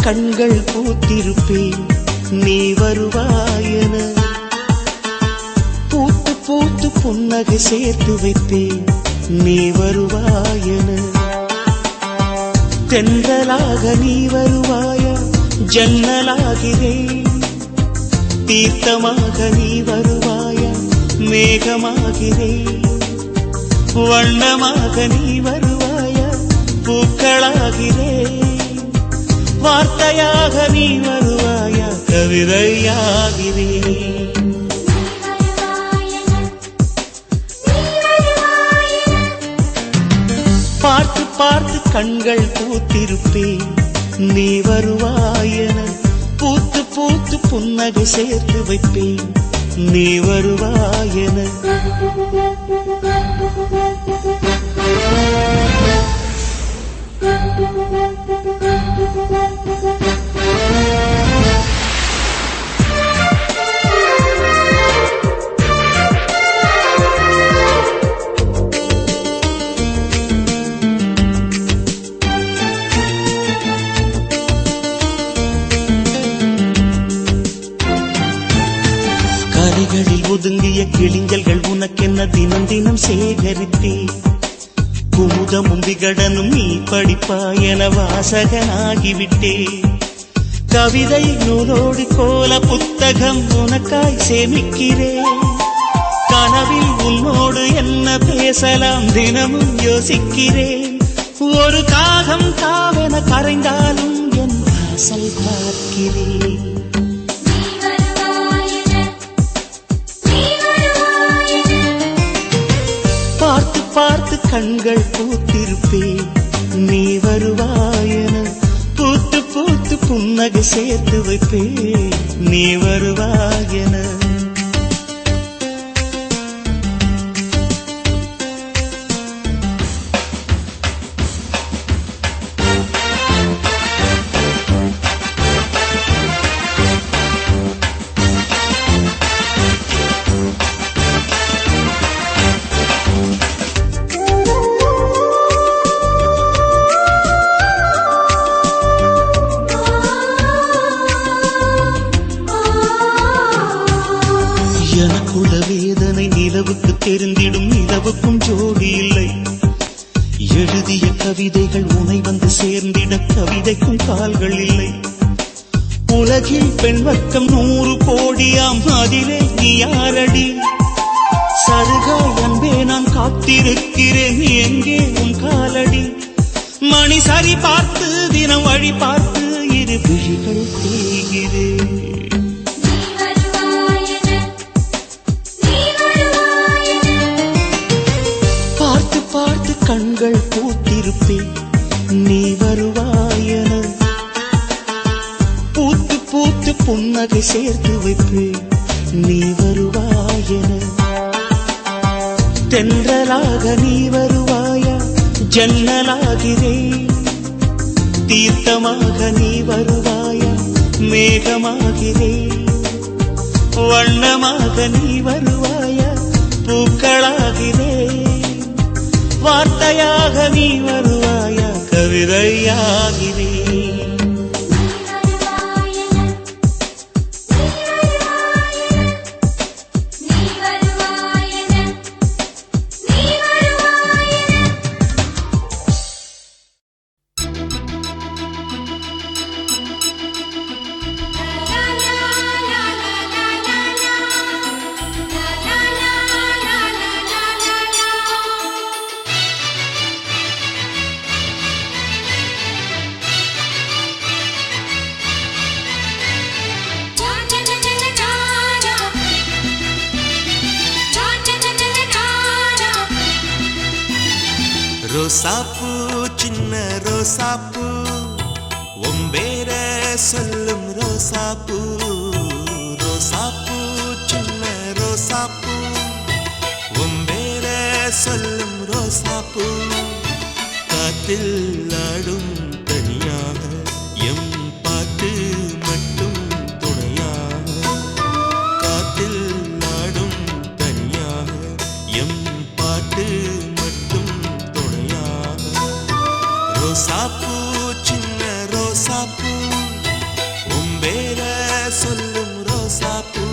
கண்கள் பூத்திருப்பேன் நீ வருவாயென. பூத்து பூத்து புன்னகை சேர்த்து வைப்பேன் நீ வருவாயென. தென்றலாக நீ வருவாயா ஜன்னலாகிறேன். தீர்த்தமாக நீ வருவாயா மேகமாகிறேன். வண்ணமாக நீ வருவாயா பூக்களாகிறேன். வார்த்தையாக நீ வருவாயா கவிதையாகிறேன். பார்த்து பார்த்து கண்கள் பூத்திருப்பேன் நீ வருவாயென. பூத்து பூத்து புன்னகை சேர்த்து வைப்பேன் நீ வருவாயென. கரைகளில் ஒதுங்கிய கிளிஞ்சல்கள் உனக்கென்ன தினம் தினம் சேகரித்தே. குமுதமும் விகடனும் நீ படிப்பாயென வாசகனாகிவிட்டே. கவிதை நூலோடு கோல புத்தகம் உனக்காய் சேமிக்கிறேன். கனவில் உன்னோடு என்ன பேசலாம் தினமும் யோசிக்கிறேன். ஒரு காகம் காவென கரைந்தாலும் என் வாசல் பார்க்கிறேன். பார்த்து பார்த்து கண்கள் பூத்திருப்பேன் நீ வருவாயென. பூத்து பூத்து புன்னகை சேர்த்து வைப்பேன் நீ வருவாயென. எனக்குள்ள வேதனை நிலவுக்கு தெரிந்திடும். நிலவுக்கும் ஜோடி இல்லை. எழுதிய கவிதைகள் உனை வந்து சேர்ந்திட கவிதைக்கும் கால்கள் இல்லை. உலகில் பெண் வர்க்கம் 100 கோடியாம் அதிலே நீ யாரடி? சருகாய் அன்பே நான் காத்திருக்கிறேன் எங்கே உன் காலடி? மணி சரி பார்த்து தினம் வழி பார்த்து இரு விழிகள் தேய்கிறேன். பார்த்து பார்த்து கண்கள் பூத்திருப்பேன் நீ வருவாயென. பூத்து பூத்து புன்னகை சேர்த்து வைப்பேன் நீ வருவாயென. தென்றலாக நீ வருவாயா ஜன்னலாகிறேன். தீர்த்தமாக நீ வருவாயா மேகமாகிறேன். வண்ணமாக நீ வருவாயா பூக்களாகிறேன். வார்த்தையாக நீ வருவாயா கவிதையாகிறேன். ரோசாப்பூ சின்ன ரோசாப்பூ ஒம்பேர சொல்லும் ரோசாப்பூ. ரோசாப்பூ சின்ன ரோசாப்பூ ஒம்பேர சொல்லும் ரோசாப்பூ. காத்தில் ஆடும் தனியாக எம் பாட்டு மட்டும் துணையாக. காத்தில் ஆடும் தனியாக எம் பாட்டு மட்டும் துணையாக. ரோசாப்பூ சின்ன ரோசாப்பூ வேற சொல்லும் ரோசாப்பூ.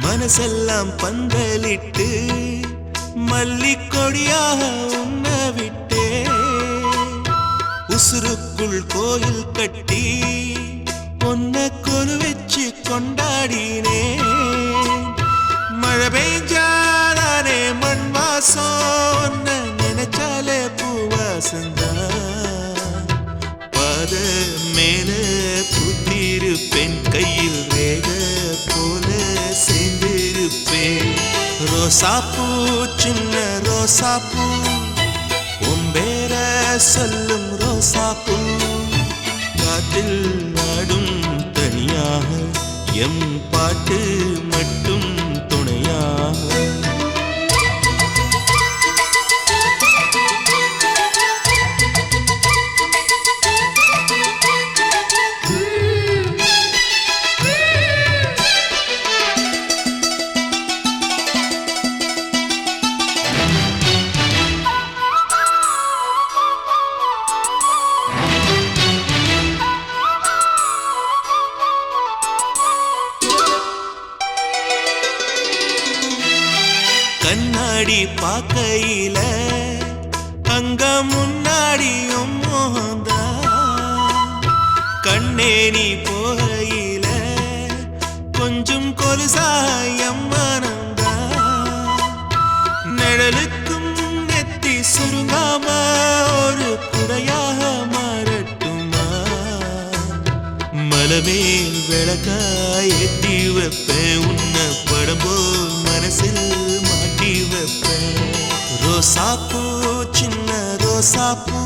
மனசெல்லாம் பந்தலிட்டு மல்லிக்கொடியாக உண்ண விட்டே, உசுருக்குள் கோயில் கட்டி பொன்ன கொலு வச்சு கொண்டாடினே. மழை பெய்ஞ்சாலே மண் வாசம் நினைச்சாலே பூவாசந்தா. பாத மேல புத்திருப்பேன் கையில் ரேக போல சேர்ந்திருப்பேன். ரோசாப்பூ சின்ன ரோசாப்பூ உம்பேர சொல்லும் ரோசாப்பூ. காற்றில் நாடும் தனியாக எம் பாட்டு மட்டும் துணையாக. கண்ணாடி பாக்கையில அங்க முன்னாடியும் மோகந்தா. கண்ணே நீ போகையில கொஞ்சம் கொலுசாயம் மனந்தா. நிழலுக்கும் நெத்தி சுருங்காம ஒரு குடையாக மாறட்டுமா. மலமேல் விளக்காய் ஏத்தி வைப்பேன் உன்ன படம் போல் மனசில் மாட்டி வைப்பேன். ரோசாப்பூ சின்ன ரோசாப்பூ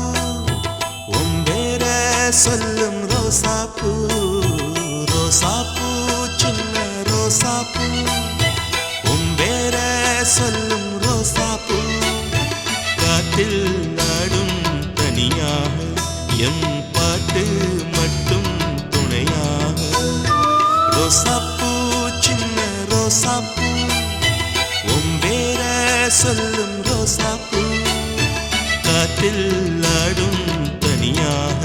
உம்பேர சொல்லும் ரோசாப்பூ. ரோசாப்பூ சின்ன ரோசாப்பூ உம்பேர சொல்லும் ரோசாப்பூ. காற்றில் நாடும் தனியாக எம் பாட்டு மட்டும் துணையாக. ரோசாப்பூ சின்ன ரோசாப்பூ உம்பேர சொல்லும் ரோசாப்பூ. காற்றில் ஆடும் தனியாக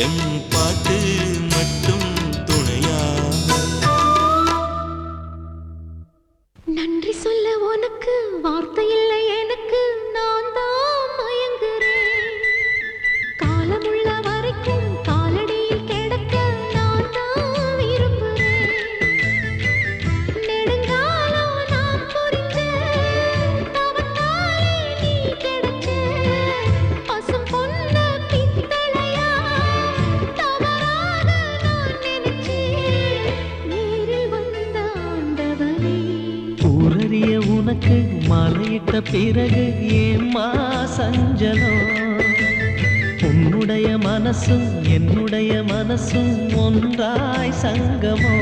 எம் பாட்டு மட்டும் துணையாக. நன்றி சொல்ல உனக்கு வார்த்தை இல்லை எனக்கு, நான் தான் மயங்குறேன். காலமுள்ள வரைக்கும் காலடியில் கிடக்க நான் தான் விரும்புறேன். நெடுங்காலம் நான் புரிஞ்ச தவத்தாலே நீ கிடைச்ச பசும் பொன்ன பித்தளையா தவறாக நான் நினைச்சேன். நேரில் வந்த ஆண்டவனே, ஊரறிய உனக்கு மலையிட்ட பிறகு ஏம்மா சஞ்சலம். உன்னுடைய மனசும் என்னுடைய மனசும் ஒன்றாய் சங்கமோ.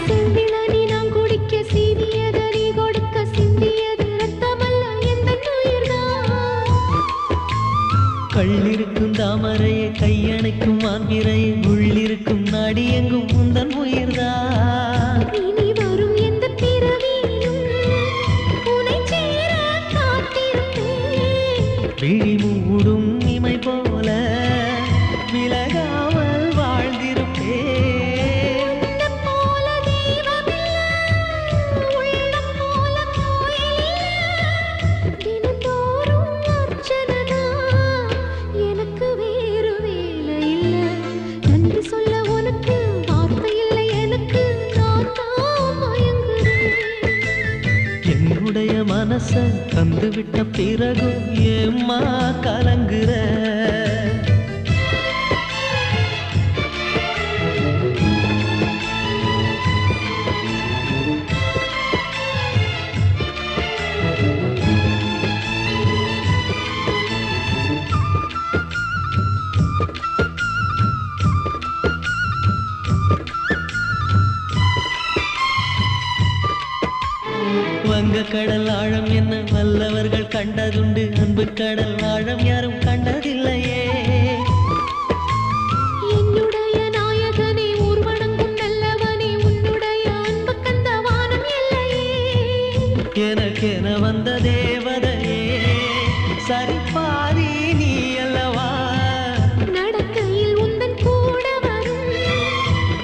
சிந்தினி நான் குடிக்க சீனியத நீ கொடுக்க சிந்தியது ரத்தமல்ல எந்தன் உயிர்தான். கள்ளிருக்கும் தாமரையை கையணைக்கும் மான்பிரையை உள்ளிருக்கும் நாடி எங்கும் உந்தன் உயிர்தான். இனி வரும் எந்த பிறவியிலும் உன்னை சேர காத்திருப்பேன். விழி மூடும் இமை போல விலகாமல் வாழ்ந்திருப்பேன். உன்னைப் போல தெய்வமில்லை, உள்ளம் போல கோயிலில்லை. தினந்தோறும் அர்ச்சனைதான், எனக்கு வேறு வேலை இல்லை. நன்றி சொல்ல உனக்கு வார்த்தை இல்லை எனக்கு, நான் தான் மயங்குறேன். என்னுடைய மனச தந்து விட்ட பிறகும் ஏம்மா கலங்குற? வங்க கடல் ஆழம் என்ன வல்லவர்கள் கண்டதுண்டு, அன்பு கடல் ஆழம் யாரும் கண்டதில்லையே. என்னுடைய நாயகனே ஊர்வணங்கும் நல்லவனே, உன்னுடைய அன்பு கந்த வானம் இல்லையே. எனக்கென வந்த தேவதையே சரிபாதி நீ அல்லவா? நடக்கையில் உந்தன் கூட வரும்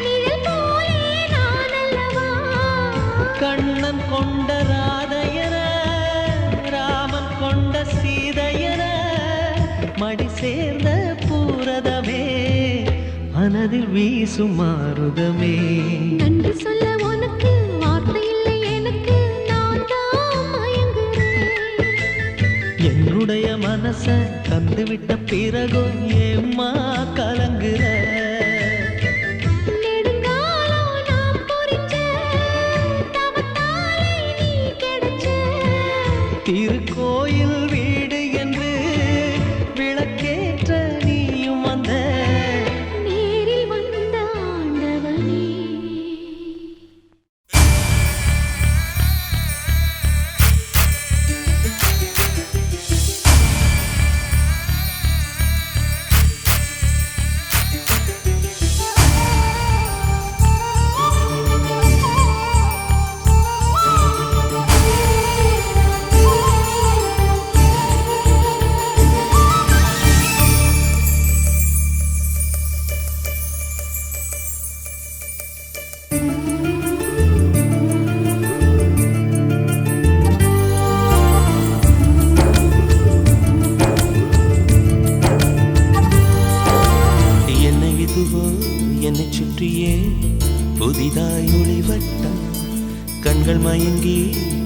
நிழல் போலே நான் அல்லவா? கண்ணன் கொண்ட ராதையர ராமன் கொண்ட சீதையர மடி சேர்ந்த பூரதமே மனதில் வீசும் மாருதமே. நன்றி சொல்ல உனக்கு வார்த்தை இல்லை எனக்கு, நான் தான் மயங்குறேன். என்னுடைய மனச தந்துவிட்ட பிறகும் ஏம்மா கலங்குற? நெடுங்காலம் நான் பொறிச்ச தவத்தாலே நீ கிடைச்ச. திருக்கோயில் வீடு என்று விளக்கேற்ற நீயும் வந்த. நேரில் வந்த ஆண்டவனே. என்ன இதுவோ என்னை சுற்றியே புதிதாய் ஒளிவட்டம், கண்கள் மயங்கி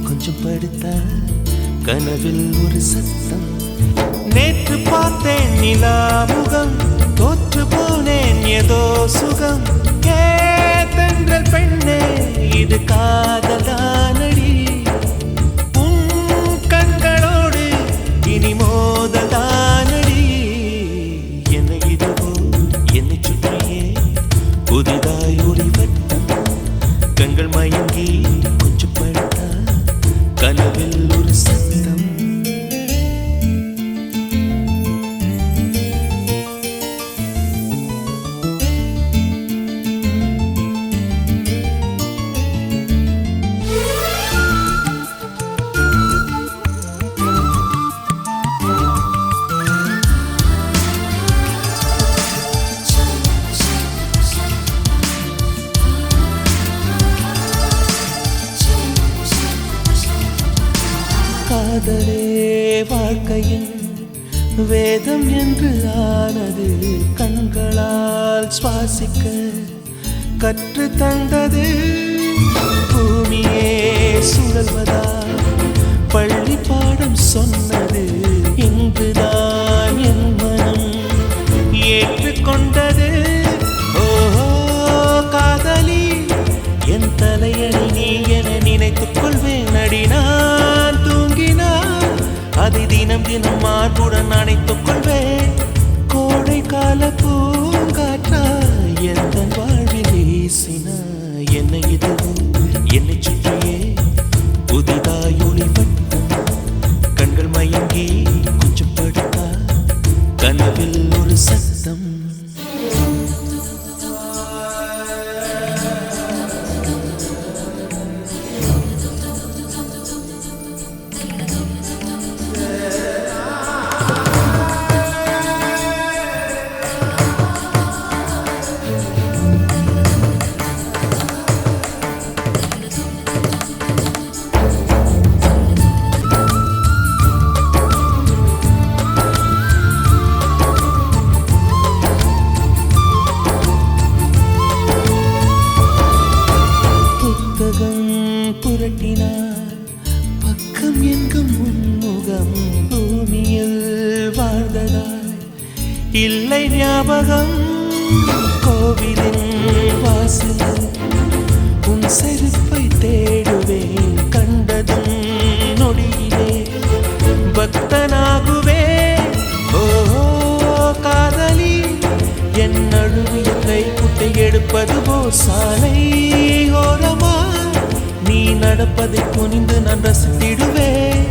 கொஞ்சம் படுத்தா கனவில் ஒரு சத்தம். நேற்று பார்த்தேன் நிலா முகம், தோற்று போனேன் ஏதோ சுகம். தென்றல் பெண்ணே இது காதலானடி, உன் கண்களோடு இனி மோதலானடி. என்னை இதுவோ என்னை சுற்றியே புதிதாய் ஒளிவட்டம், கண்கள் மயங்கி கொஞ்சம் படுத்தா கனவில் ஒரு சத்தம். காதலே வாழ்க்கையின் வேதம் என்று ஆனது, கண்களால் சுவாசிக்க கற்று தந்தது. பூமியே சுழல்வதா பள்ளி பாடம் சொன்னது, இங்குதான் என் மனம் ஏற்றுக்கொண்டது. ஓஹோ காதலி என் தலையணி நீ என நினைத்துக் கொள்வேன் அடி. நான் தூங்கினால் அதை தினம் தினம் மார்புடன் அணைத்துக் கொள்வேன். கோடை கால பூங்காற்றா எந்த வாழ்வில் வீசினா. என்னை இதுவும் என்னை சுற்றியே புதிதாய் ஒளிவட்டம், கண்கள் மயங்கி கொஞ்சம் படுத்தா கனவில் ஒரு சத்தம். ஞாபகம் கோவிலின் வாசல் உன் செருப்பை தேடுவேன் கண்டதும் நொடியிலே பக்தனாகுவே ஓ காதலி என் நழுவிய கைக்குட்டை எடுப்பது போல் சாலை ஓரமா நீ நடப்பதை குனிந்து நான் ரசித்திடுவேன்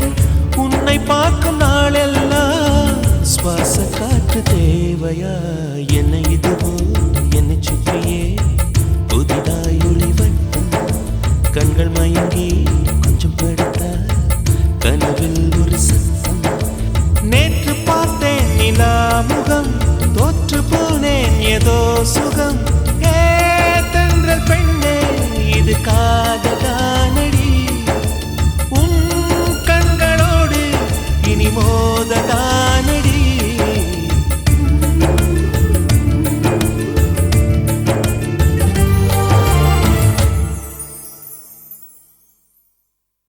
உன்னை பார்க்கும் நாளெல்லாம் சுவாச காற்று தேவையா என்னை இதுவோ என்னை சுற்றியே புதிதாய் ஒளிவட்டும் கண்கள் மயங்கி கொஞ்சம் படுத்தா கனவில் ஒரு சத்தம் நேற்று பார்த்தேன் நிலா முகம் தோற்று போனேன் ஏதோ சுகம் ஏ தென்றல் பெண்ணே இது காதலானடி உன் கண்களோடு இனி